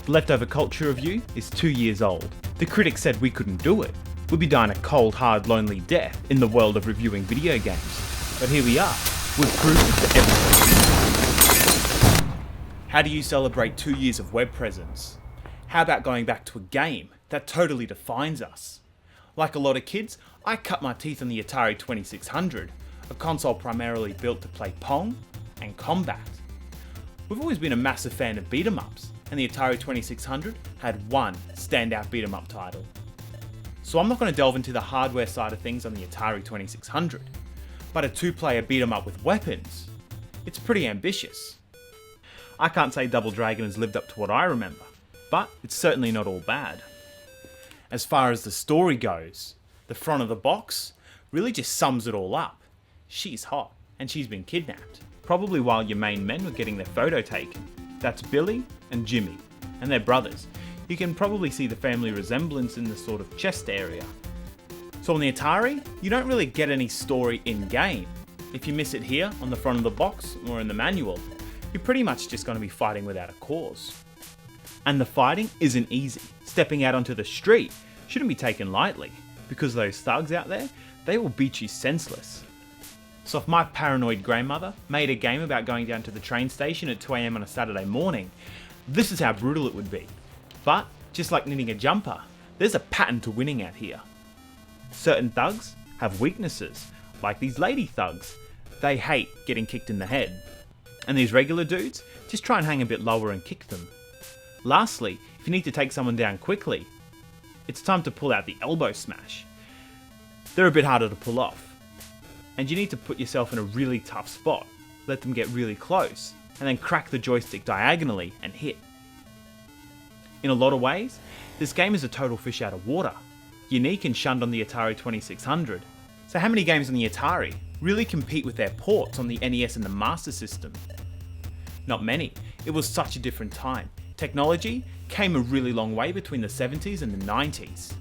The Leftover Culture review is 2 years old. The critics said we couldn't do it. We'd be dying a cold, hard, lonely death in the world of reviewing video games. But here we are. We've proved it to everyone. How do you celebrate 2 years of web presence? How about going back to a game that totally defines us? Like a lot of kids, I cut my teeth on the Atari 2600, a console primarily built to play Pong and combat. We've always been a massive fan of beat-em-ups, and the Atari 2600 had one standout beat-em-up title. So I'm not going to delve into the hardware side of things on the Atari 2600, but a two-player beat-em-up with weapons, it's pretty ambitious. I can't say Double Dragon has lived up to what I remember, but it's certainly not all bad. As far as the story goes, the front of the box really just sums it all up. She's hot, and she's been kidnapped, probably while your main men were getting their photo taken. That's Billy and Jimmy, and they're brothers. You can probably see the family resemblance in the sort of chest area. So on the Atari, you don't really get any story in-game. If you miss it here on the front of the box or in the manual, you're pretty much just going to be fighting without a cause. And the fighting isn't easy. Stepping out onto the street shouldn't be taken lightly, because those thugs out there, they will beat you senseless. So if my paranoid grandmother made a game about going down to the train station at 2 AM on a Saturday morning, this is how brutal it would be. But, just like knitting a jumper, there's a pattern to winning at here. Certain thugs have weaknesses, like these lady thugs. They hate getting kicked in the head. And these regular dudes just try and hang a bit lower and kick them. Lastly, if you need to take someone down quickly, it's time to pull out the elbow smash. They're a bit harder to pull off. And you need to put yourself in a really tough spot, let them get really close, and then crack the joystick diagonally and hit. In a lot of ways, this game is a total fish out of water, unique and shunned on the Atari 2600. So how many games on the Atari really compete with their ports on the NES and the Master System? Not many. It was such a different time. Technology came a really long way between the 70s and the 90s.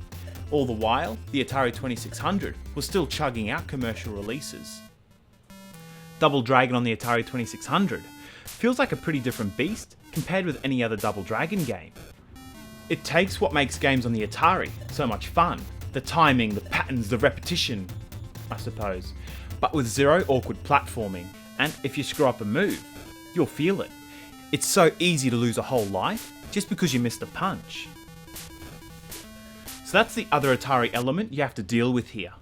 All the while, the Atari 2600 was still chugging out commercial releases. Double Dragon on the Atari 2600 feels like a pretty different beast compared with any other Double Dragon game. It takes what makes games on the Atari so much fun, the timing, the patterns, the repetition, I suppose, but with zero awkward platforming, and if you screw up a move, you'll feel it. It's so easy to lose a whole life just because you missed a punch. So that's the other Atari element you have to deal with here.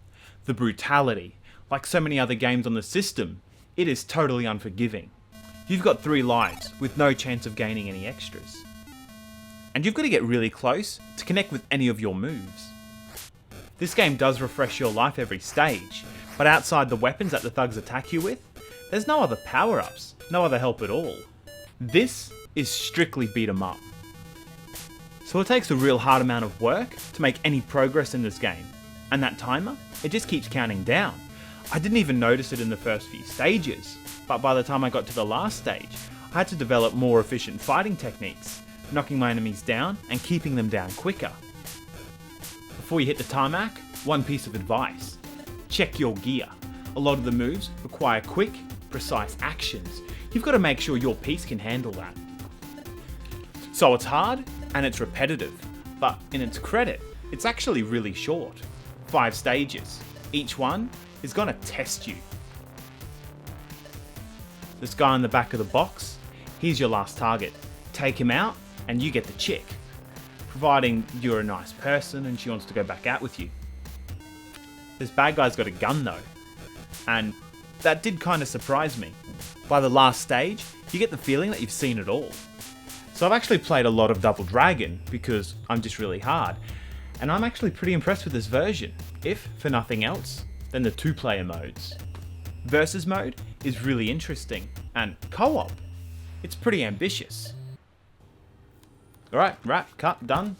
The brutality. Like so many other games on the system, it is totally unforgiving. You've got 3 lives with no chance of gaining any extras. And you've got to get really close to connect with any of your moves. This game does refresh your life every stage, but outside the weapons that the thugs attack you with, there's no other power-ups, no other help at all. This is strictly beat 'em up. So it takes a real hard amount of work to make any progress in this game, and that timer, it just keeps counting down. I didn't even notice it in the first few stages, but by the time I got to the last stage, I had to develop more efficient fighting techniques, knocking my enemies down and keeping them down quicker. Before you hit the tarmac, one piece of advice: check your gear. A lot of the moves require quick, precise actions. You've got to make sure your piece can handle that. So it's hard and it's repetitive, but in its credit, it's actually really short. 5 stages. Each one is going to test you. This guy on the back of the box, he's your last target. Take him out and you get the chick, providing you're a nice person and she wants to go back out with you. This bad guy's got a gun though, and that did kind of surprise me. By the last stage, you get the feeling that you've seen it all. So I've actually played a lot of Double Dragon because I'm just really hard, and I'm actually pretty impressed with this version, if for nothing else than the 2-player modes. Versus mode is really interesting, and co-op, it's pretty ambitious. Alright, wrap, cut, done.